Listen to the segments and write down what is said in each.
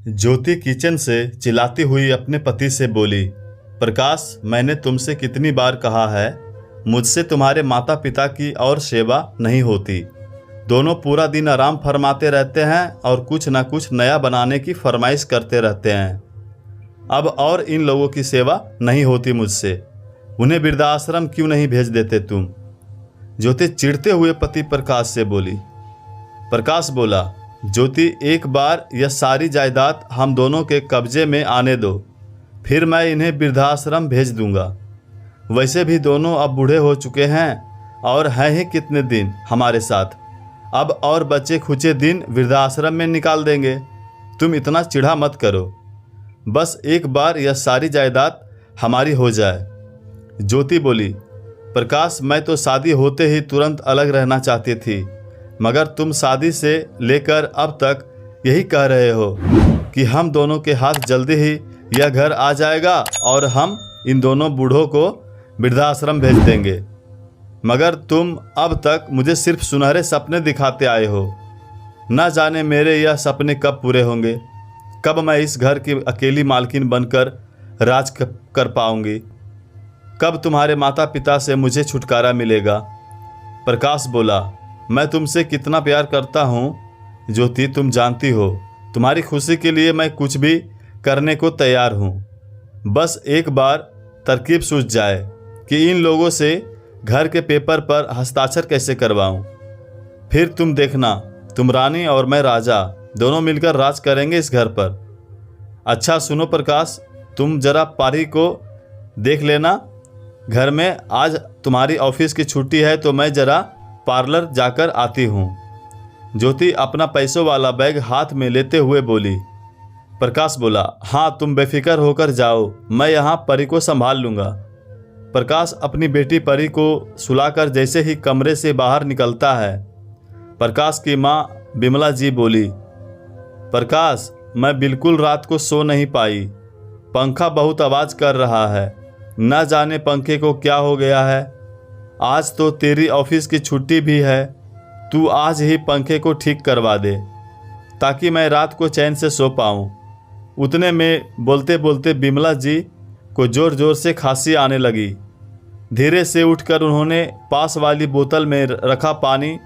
ज्योति kitchen से चिल्लाती हुई अपने पति से बोली, प्रकाश, मैंने तुमसे कितनी बार कहा है, मुझसे तुम्हारे माता पिता की और सेवा नहीं होती। दोनों पूरा दिन आराम फरमाते रहते हैं और कुछ ना कुछ नया बनाने की फरमाइश करते रहते हैं। अब और इन लोगों की सेवा नहीं होती मुझसे। उन्हें वृद्धाश्रम क्यों नहीं भेज देते तुम? ज्योति चिढ़ते हुए पति प्रकाश से बोली। प्रकाश बोला, ज्योति, एक बार यह सारी जायदाद हम दोनों के कब्जे में आने दो, फिर मैं इन्हें वृद्धाश्रम भेज दूंगा। वैसे भी दोनों अब बूढ़े हो चुके हैं और हैं ही कितने दिन हमारे साथ। अब और बचे खुचे दिन वृद्धाश्रम में निकाल देंगे। तुम इतना चिढ़ा मत करो, बस एक बार यह सारी जायदाद हमारी हो जाए। ज्योति बोली, प्रकाश, मैं तो शादी होते ही तुरंत अलग रहना चाहती थी, मगर तुम शादी से लेकर अब तक यही कह रहे हो कि हम दोनों के हाथ जल्दी ही यह घर आ जाएगा और हम इन दोनों बूढ़ों को वृद्धाश्रम भेज देंगे। मगर तुम अब तक मुझे सिर्फ सुनहरे सपने दिखाते आए हो। न जाने मेरे यह सपने कब पूरे होंगे, कब मैं इस घर की अकेली मालकिन बनकर राज कर पाऊंगी, कब तुम्हारे माता पिता से मुझे छुटकारा मिलेगा। प्रकाश बोला, मैं तुमसे कितना प्यार करता हूँ ज्योति, तुम जानती हो। तुम्हारी खुशी के लिए मैं कुछ भी करने को तैयार हूँ। बस एक बार तरकीब सूझ जाए कि इन लोगों से घर के पेपर पर हस्ताक्षर कैसे करवाऊँ। फिर तुम देखना, तुम रानी और मैं राजा, दोनों मिलकर राज करेंगे इस घर पर। अच्छा सुनो प्रकाश, तुम जरा पारी को देख लेना घर में। आज तुम्हारी ऑफिस की छुट्टी है तो मैं जरा पार्लर जाकर आती हूँ। ज्योति अपना पैसों वाला बैग हाथ में लेते हुए बोली। प्रकाश बोला, हाँ, तुम बेफिक्र होकर जाओ, मैं यहाँ परी को संभाल लूँगा। प्रकाश अपनी बेटी परी को सुलाकर जैसे ही कमरे से बाहर निकलता है, प्रकाश की माँ बिमला जी बोली, प्रकाश, मैं बिल्कुल रात को सो नहीं पाई। पंखा बहुत आवाज़ कर रहा है, न जाने पंखे को क्या हो गया है। आज तो तेरी ऑफिस की छुट्टी भी है, तू आज ही पंखे को ठीक करवा दे ताकि मैं रात को चैन से सो पाऊँ। उतने में बोलते बोलते बिमला जी को ज़ोर ज़ोर से खांसी आने लगी। धीरे से उठकर उन्होंने पास वाली बोतल में रखा पानी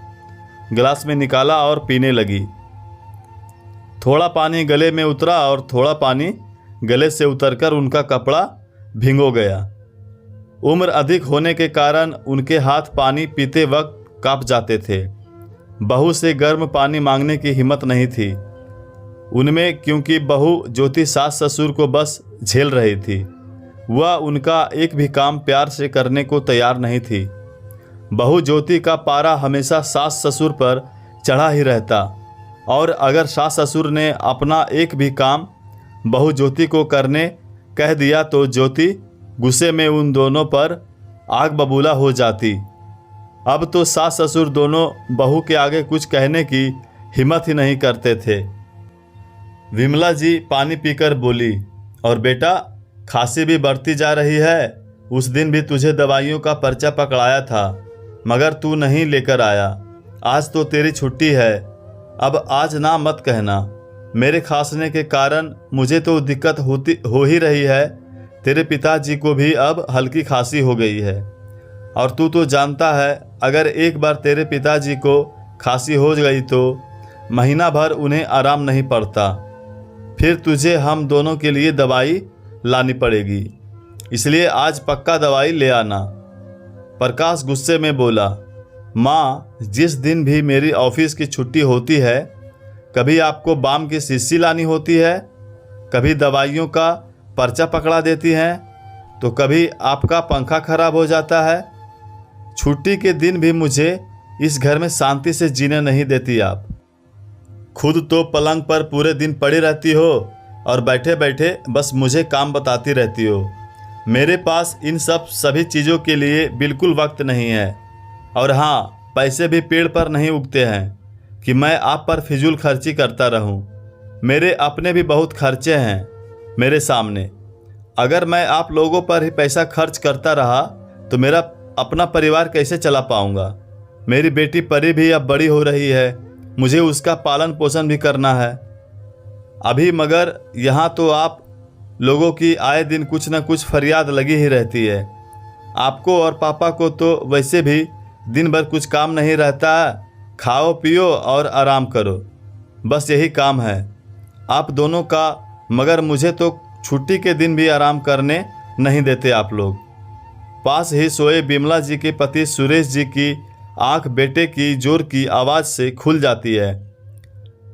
गिलास में निकाला और पीने लगी। थोड़ा पानी गले में उतरा और थोड़ा पानी गले से उतरकर उनका कपड़ा भिगो गया। उम्र अधिक होने के कारण उनके हाथ पानी पीते वक्त कांप जाते थे। बहू से गर्म पानी मांगने की हिम्मत नहीं थी उनमें, क्योंकि बहू ज्योति सास ससुर को बस झेल रही थी। वह उनका एक भी काम प्यार से करने को तैयार नहीं थी। बहू ज्योति का पारा हमेशा सास ससुर पर चढ़ा ही रहता, और अगर सास ससुर ने अपना एक भी काम बहू ज्योति को करने कह दिया तो ज्योति गुस्से में उन दोनों पर आग बबूला हो जाती। अब तो सास ससुर दोनों बहू के आगे कुछ कहने की हिम्मत ही नहीं करते थे। विमला जी पानी पीकर बोली, और बेटा, खांसी भी बढ़ती जा रही है। उस दिन भी तुझे दवाइयों का पर्चा पकड़ाया था, मगर तू नहीं लेकर आया। आज तो तेरी छुट्टी है, अब आज ना मत कहना। मेरे खांसने के कारण मुझे तो दिक्कत हो ही रही है, तेरे पिताजी को भी अब हल्की खांसी हो गई है। और तू तो जानता है, अगर एक बार तेरे पिताजी को खांसी हो गई तो महीना भर उन्हें आराम नहीं पड़ता। फिर तुझे हम दोनों के लिए दवाई लानी पड़ेगी, इसलिए आज पक्का दवाई ले आना। प्रकाश गुस्से में बोला, माँ, जिस दिन भी मेरी ऑफिस की छुट्टी होती है, कभी आपको बाम की शीशी लानी होती है, कभी दवाइयों का पर्चा पकड़ा देती हैं, तो कभी आपका पंखा खराब हो जाता है। छुट्टी के दिन भी मुझे इस घर में शांति से जीने नहीं देती आप। खुद तो पलंग पर पूरे दिन पड़ी रहती हो और बैठे बैठे बस मुझे काम बताती रहती हो। मेरे पास इन सभी चीज़ों के लिए बिल्कुल वक्त नहीं है। और हाँ, पैसे भी पेड़ पर नहीं उगते हैं कि मैं आप पर फिजूल खर्ची करता रहूं। मेरे अपने भी बहुत खर्चे हैं मेरे सामने। अगर मैं आप लोगों पर ही पैसा खर्च करता रहा तो मेरा अपना परिवार कैसे चला पाऊंगा। मेरी बेटी परी भी अब बड़ी हो रही है, मुझे उसका पालन पोषण भी करना है। अभी मगर यहाँ तो आप लोगों की आए दिन कुछ न कुछ फरियाद लगी ही रहती है। आपको और पापा को तो वैसे भी दिन भर कुछ काम नहीं रहता है, खाओ पियो और आराम करो, बस यही काम है आप दोनों का। मगर मुझे तो छुट्टी के दिन भी आराम करने नहीं देते आप लोग। पास ही सोए बिमला जी के पति सुरेश जी की आंख बेटे की जोर की आवाज़ से खुल जाती है।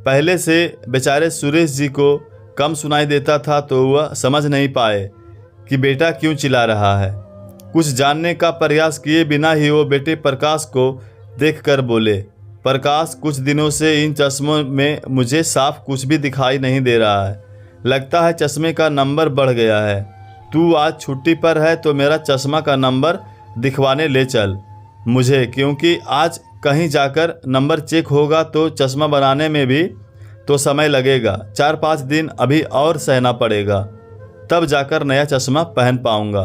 पहले से बेचारे सुरेश जी को कम सुनाई देता था तो वह समझ नहीं पाए कि बेटा क्यों चिल्ला रहा है। कुछ जानने का प्रयास किए बिना ही वो बेटे प्रकाश को देखकर बोले, प्रकाश कुछ दिनों से इन चश्मों में मुझे साफ कुछ भी दिखाई नहीं दे रहा है, लगता है चश्मे का नंबर बढ़ गया है। तू आज छुट्टी पर है तो मेरा चश्मा का नंबर दिखवाने ले चल मुझे, क्योंकि आज कहीं जाकर नंबर चेक होगा तो चश्मा बनाने में भी तो समय लगेगा। 4-5 दिन अभी और सहना पड़ेगा, तब जाकर नया चश्मा पहन पाऊंगा।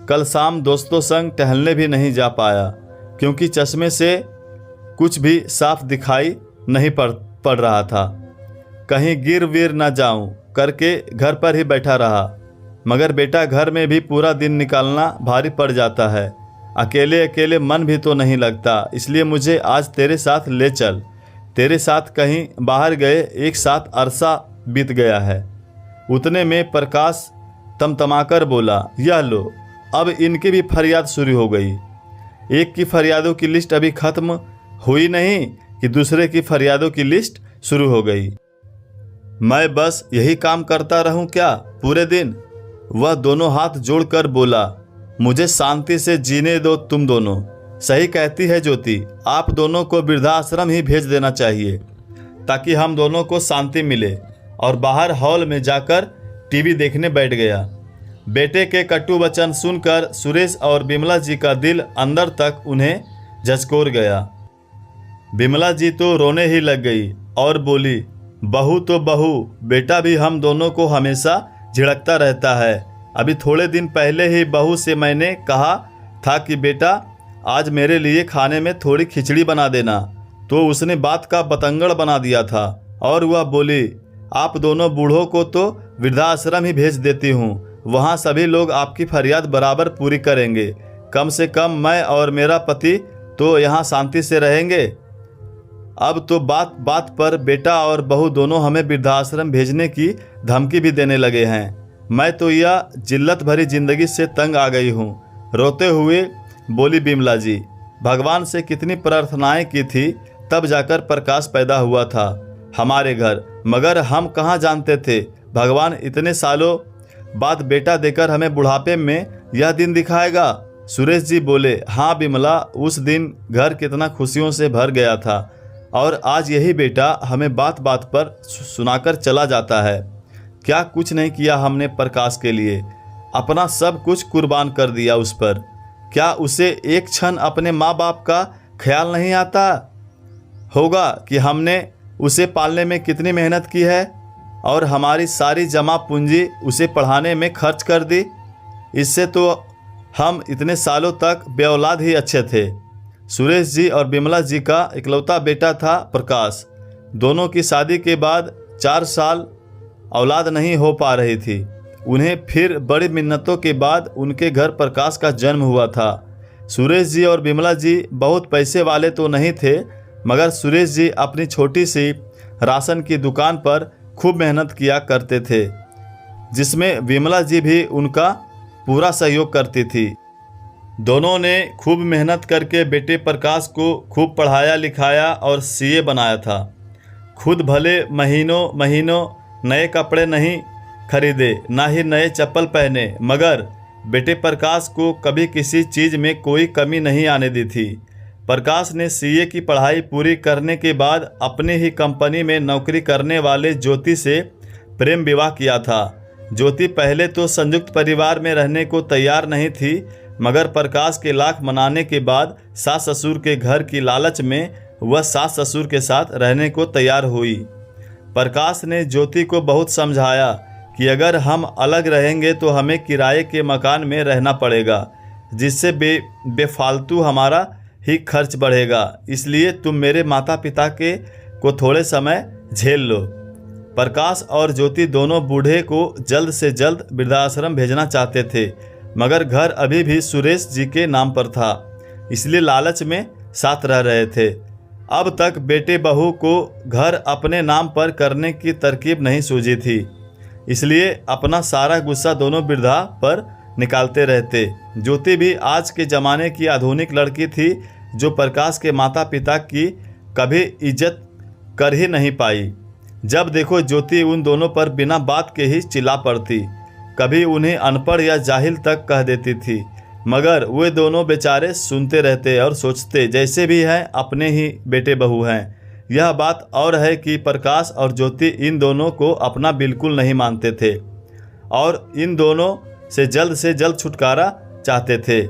कल शाम दोस्तों संग टहलने भी नहीं जा पाया क्योंकि चश्मे से कुछ भी साफ दिखाई नहीं पड़ रहा था। कहीं गिर विर न जाऊं करके घर पर ही बैठा रहा। मगर बेटा घर में भी पूरा दिन निकालना भारी पड़ जाता है, अकेले अकेले मन भी तो नहीं लगता, इसलिए मुझे आज तेरे साथ ले चल। तेरे साथ कहीं बाहर गए एक साथ अरसा बीत गया है। उतने में प्रकाश तमतमाकर बोला, यह लो, अब इनकी भी फरियाद शुरू हो गई। एक की फरियादों की लिस्ट अभी खत्म हुई नहीं कि दूसरे की फरियादों की लिस्ट शुरू हो गई। मैं बस यही काम करता रहूं क्या पूरे दिन? वह दोनों हाथ जोड़कर बोला, मुझे शांति से जीने दो तुम दोनों। सही कहती है ज्योति, आप दोनों को वृद्धाश्रम ही भेज देना चाहिए ताकि हम दोनों को शांति मिले। और बाहर हॉल में जाकर टीवी देखने बैठ गया। बेटे के कटु वचन सुनकर सुरेश और बिमला जी का दिल अंदर तक उन्हें झकझोर गया। बिमला जी तो रोने ही लग गई और बोली, बहू तो बहू, बेटा भी हम दोनों को हमेशा झिड़कता रहता है। अभी थोड़े दिन पहले ही बहू से मैंने कहा था कि बेटा आज मेरे लिए खाने में थोड़ी खिचड़ी बना देना, तो उसने बात का बतंगड़ बना दिया था और वह बोली, आप दोनों बूढ़ों को तो वृद्धाश्रम ही भेज देती हूँ, वहाँ सभी लोग आपकी फरियाद बराबर पूरी करेंगे। कम से कम मैं और मेरा पति तो यहाँ शांति से रहेंगे। अब तो बात बात पर बेटा और बहू दोनों हमें वृद्धाश्रम भेजने की धमकी भी देने लगे हैं। मैं तो यह जिल्लत भरी जिंदगी से तंग आ गई हूँ। रोते हुए बोली बिमला जी, भगवान से कितनी प्रार्थनाएं की थी तब जाकर प्रकाश पैदा हुआ था हमारे घर, मगर हम कहाँ जानते थे भगवान इतने सालों बाद बेटा देकर हमें बुढ़ापे में यह दिन दिखाएगा। सुरेश जी बोले, हाँ बिमला, उस दिन घर कितना खुशियों से भर गया था और आज यही बेटा हमें बात बात पर सुनाकर चला जाता है। क्या कुछ नहीं किया हमने प्रकाश के लिए, अपना सब कुछ कुर्बान कर दिया उस पर। क्या उसे एक क्षण अपने माँ बाप का ख्याल नहीं आता होगा कि हमने उसे पालने में कितनी मेहनत की है और हमारी सारी जमा पूंजी उसे पढ़ाने में खर्च कर दी। इससे तो हम इतने सालों तक बेऔलाद ही अच्छे थे। सुरेश जी और बिमला जी का इकलौता बेटा था प्रकाश। दोनों की शादी के बाद 4 साल औलाद नहीं हो पा रही थी। उन्हें फिर बड़ी मिन्नतों के बाद उनके घर प्रकाश का जन्म हुआ था। सुरेश जी और बिमला जी बहुत पैसे वाले तो नहीं थे, मगर सुरेश जी अपनी छोटी सी राशन की दुकान पर खूब मेहनत किया करते थे, जिसमें बिमला जी भी उनका पूरा सहयोग करती थी। दोनों ने खूब मेहनत करके बेटे प्रकाश को खूब पढ़ाया लिखाया और सीए बनाया था। खुद भले महीनों महीनों नए कपड़े नहीं खरीदे, ना ही नए चप्पल पहने, मगर बेटे प्रकाश को कभी किसी चीज़ में कोई कमी नहीं आने दी थी। प्रकाश ने सीए की पढ़ाई पूरी करने के बाद अपनी ही कंपनी में नौकरी करने वाले ज्योति से प्रेम विवाह किया था। ज्योति पहले तो संयुक्त परिवार में रहने को तैयार नहीं थी, मगर प्रकाश के लाख मनाने के बाद सास ससुर के घर की लालच में वह सास ससुर के साथ रहने को तैयार हुई। प्रकाश ने ज्योति को बहुत समझाया कि अगर हम अलग रहेंगे तो हमें किराए के मकान में रहना पड़ेगा, जिससे बेफालतू हमारा ही खर्च बढ़ेगा। इसलिए तुम मेरे माता पिता को थोड़े समय झेल लो। प्रकाश और ज्योति दोनों बूढ़े को जल्द से जल्द वृद्धाश्रम भेजना चाहते थे, मगर घर अभी भी सुरेश जी के नाम पर था, इसलिए लालच में साथ रह रहे थे। अब तक बेटे बहू को घर अपने नाम पर करने की तरकीब नहीं सूझी थी, इसलिए अपना सारा गुस्सा दोनों वृद्धा पर निकालते रहते। ज्योति भी आज के ज़माने की आधुनिक लड़की थी, जो प्रकाश के माता पिता की कभी इज्जत कर ही नहीं पाई। जब देखो ज्योति उन दोनों पर बिना बात के ही चिल्ला पड़ती, कभी उन्हें अनपढ़ या जाहिल तक कह देती थी, मगर वे दोनों बेचारे सुनते रहते और सोचते जैसे भी हैं अपने ही बेटे बहू हैं। यह बात और है कि प्रकाश और ज्योति इन दोनों को अपना बिल्कुल नहीं मानते थे और इन दोनों से जल्द छुटकारा चाहते थे।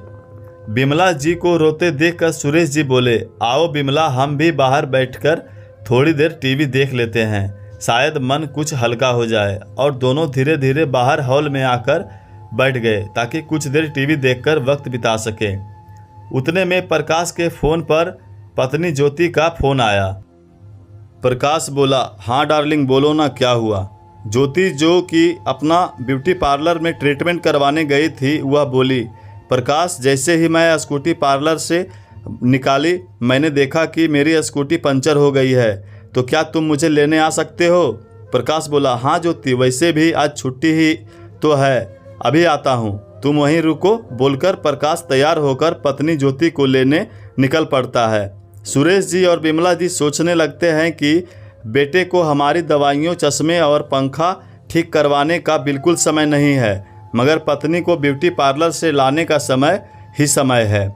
बिमला जी को रोते देखकर सुरेश जी बोले, आओ बिमला, हम भी बाहर बैठकर थोड़ी देर टीवी देख लेते हैं, शायद मन कुछ हल्का हो जाए। और दोनों धीरे धीरे बाहर हॉल में आकर बैठ गए ताकि कुछ देर टीवी देखकर वक्त बिता सकें। उतने में प्रकाश के फ़ोन पर पत्नी ज्योति का फ़ोन आया। प्रकाश बोला, हाँ डार्लिंग, बोलो ना, क्या हुआ। ज्योति जो कि अपना ब्यूटी पार्लर में ट्रीटमेंट करवाने गई थी, वह बोली, प्रकाश, जैसे ही मैं स्कूटी पार्लर से निकाली मैंने देखा कि मेरी स्कूटी पंचर हो गई है, तो क्या तुम मुझे लेने आ सकते हो। प्रकाश बोला, हाँ ज्योति, वैसे भी आज छुट्टी ही तो है, अभी आता हूँ, तुम वहीं रुको, बोलकर प्रकाश तैयार होकर पत्नी ज्योति को लेने निकल पड़ता है। सुरेश जी और बिमला जी सोचने लगते हैं कि बेटे को हमारी दवाइयों, चश्मे और पंखा ठीक करवाने का बिल्कुल समय नहीं है, मगर पत्नी को ब्यूटी पार्लर से लाने का समय ही समय है।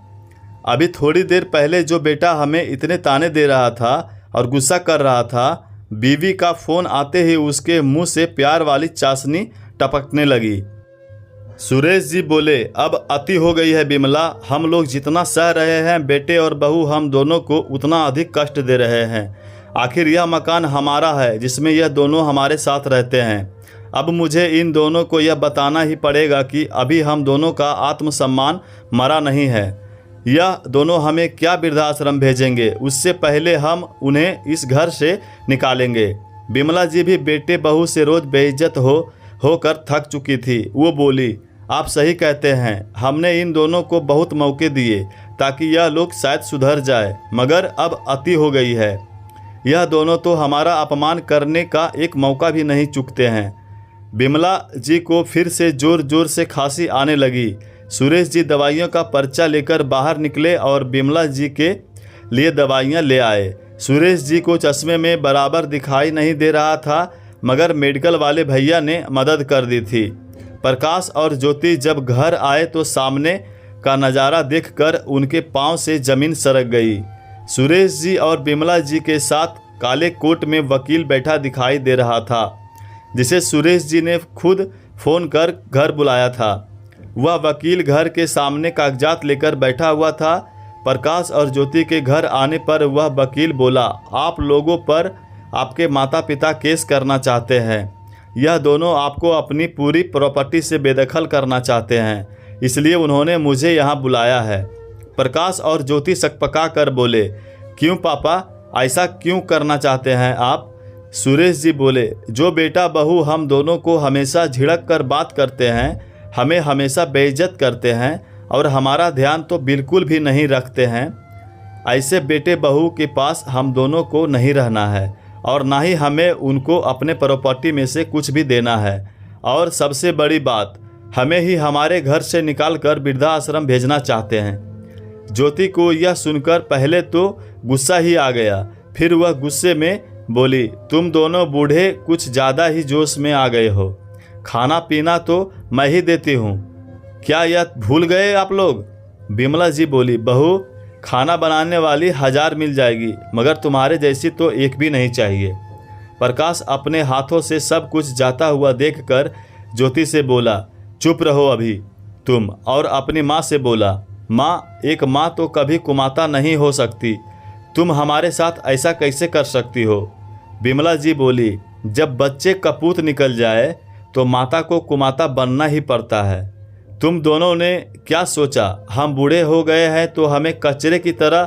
अभी थोड़ी देर पहले जो बेटा हमें इतने ताने दे रहा था और गुस्सा कर रहा था, बीवी का फ़ोन आते ही उसके मुंह से प्यार वाली चाशनी टपकने लगी। सुरेश जी बोले, अब अति हो गई है बिमला, हम लोग जितना सह रहे हैं, बेटे और बहू हम दोनों को उतना अधिक कष्ट दे रहे हैं। आखिर यह मकान हमारा है जिसमें यह दोनों हमारे साथ रहते हैं। अब मुझे इन दोनों को यह बताना ही पड़ेगा कि अभी हम दोनों का आत्मसम्मान मरा नहीं है। यह दोनों हमें क्या वृद्धाश्रम भेजेंगे, उससे पहले हम उन्हें इस घर से निकालेंगे। बिमला जी भी बेटे बहू से रोज़ बेइज्जत होकर थक चुकी थी। वो बोली, आप सही कहते हैं, हमने इन दोनों को बहुत मौके दिए ताकि यह लोग शायद सुधर जाए, मगर अब अति हो गई है। यह दोनों तो हमारा अपमान करने का एक मौका भी नहीं चूकते हैं। बिमला जी को फिर से ज़ोर ज़ोर से खांसी आने लगी। सुरेश जी दवाइयों का पर्चा लेकर बाहर निकले और बिमला जी के लिए दवाइयाँ ले आए। सुरेश जी को चश्मे में बराबर दिखाई नहीं दे रहा था, मगर मेडिकल वाले भैया ने मदद कर दी थी। प्रकाश और ज्योति जब घर आए तो सामने का नज़ारा देखकर उनके पांव से ज़मीन सरक गई। सुरेश जी और बिमला जी के साथ काले कोट में वकील बैठा दिखाई दे रहा था, जिसे सुरेश जी ने खुद फ़ोन कर घर बुलाया था। वह वकील घर के सामने कागजात लेकर बैठा हुआ था। प्रकाश और ज्योति के घर आने पर वह वकील बोला, आप लोगों पर आपके माता पिता केस करना चाहते हैं। यह दोनों आपको अपनी पूरी प्रॉपर्टी से बेदखल करना चाहते हैं, इसलिए उन्होंने मुझे यहाँ बुलाया है। प्रकाश और ज्योति सकपका कर बोले, क्यों पापा, ऐसा क्यों करना चाहते हैं आप। सुरेश जी बोले, जो बेटा बहू हम दोनों को हमेशा झिड़क कर बात करते हैं, हमें हमेशा बेइज्जत करते हैं और हमारा ध्यान तो बिल्कुल भी नहीं रखते हैं, ऐसे बेटे बहू के पास हम दोनों को नहीं रहना है और ना ही हमें उनको अपने प्रॉपर्टी में से कुछ भी देना है। और सबसे बड़ी बात, हमें ही हमारे घर से निकालकर वृद्धाश्रम भेजना चाहते हैं। ज्योति को यह सुनकर पहले तो गुस्सा ही आ गया, फिर वह गुस्से में बोली, तुम दोनों बूढ़े कुछ ज़्यादा ही जोश में आ गए हो। खाना पीना तो मैं ही देती हूँ, क्या यह भूल गए आप लोग। बिमला जी बोली, बहू, खाना बनाने वाली 1000 मिल जाएगी, मगर तुम्हारे जैसी तो एक भी नहीं चाहिए। प्रकाश अपने हाथों से सब कुछ जाता हुआ देखकर ज्योति से बोला, चुप रहो अभी तुम। और अपनी माँ से बोला, माँ, एक माँ तो कभी कुमाता नहीं हो सकती, तुम हमारे साथ ऐसा कैसे कर सकती हो। बिमला जी बोली, जब बच्चे कपूत निकल जाए तो माता को कुमाता बनना ही पड़ता है। तुम दोनों ने क्या सोचा, हम बूढ़े हो गए हैं तो हमें कचरे की तरह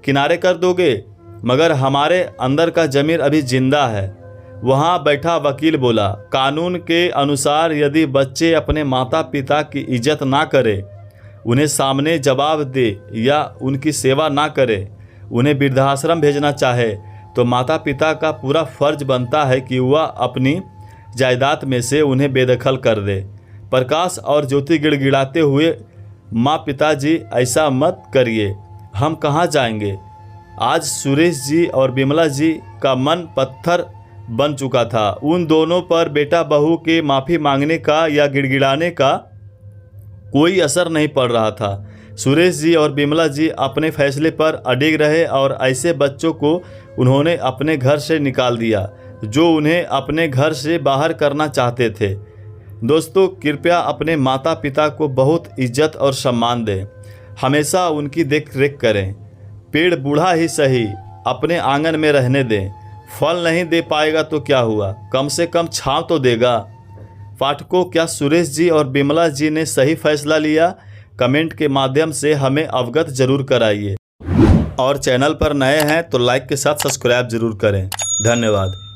किनारे कर दोगे, मगर हमारे अंदर का ज़मीर अभी जिंदा है। वहाँ बैठा वकील बोला, कानून के अनुसार यदि बच्चे अपने माता पिता की इज्जत ना करे, उन्हें सामने जवाब दे या उनकी सेवा ना करे, उन्हें वृद्धाश्रम भेजना चाहे, तो माता पिता का पूरा फर्ज बनता है कि वह अपनी जायदाद में से उन्हें बेदखल कर दे। प्रकाश और ज्योति गिड़गिड़ाते हुए, माँ पिताजी ऐसा मत करिए, हम कहाँ जाएंगे। आज सुरेश जी और बिमला जी का मन पत्थर बन चुका था। उन दोनों पर बेटा बहू के माफ़ी मांगने का या गिड़गिड़ाने का कोई असर नहीं पड़ रहा था। सुरेश जी और बिमला जी अपने फैसले पर अडिग रहे और ऐसे बच्चों को उन्होंने अपने घर से निकाल दिया जो उन्हें अपने घर से बाहर करना चाहते थे। दोस्तों, कृपया अपने माता पिता को बहुत इज्जत और सम्मान दें, हमेशा उनकी देख रेख करें। पेड़ बूढ़ा ही सही अपने आंगन में रहने दें, फल नहीं दे पाएगा तो क्या हुआ, कम से कम छांव तो देगा। पाठकों, क्या सुरेश जी और बिमला जी ने सही फैसला लिया? कमेंट के माध्यम से हमें अवगत जरूर कराइए और चैनल पर नए हैं तो लाइक के साथ सब्सक्राइब जरूर करें। धन्यवाद।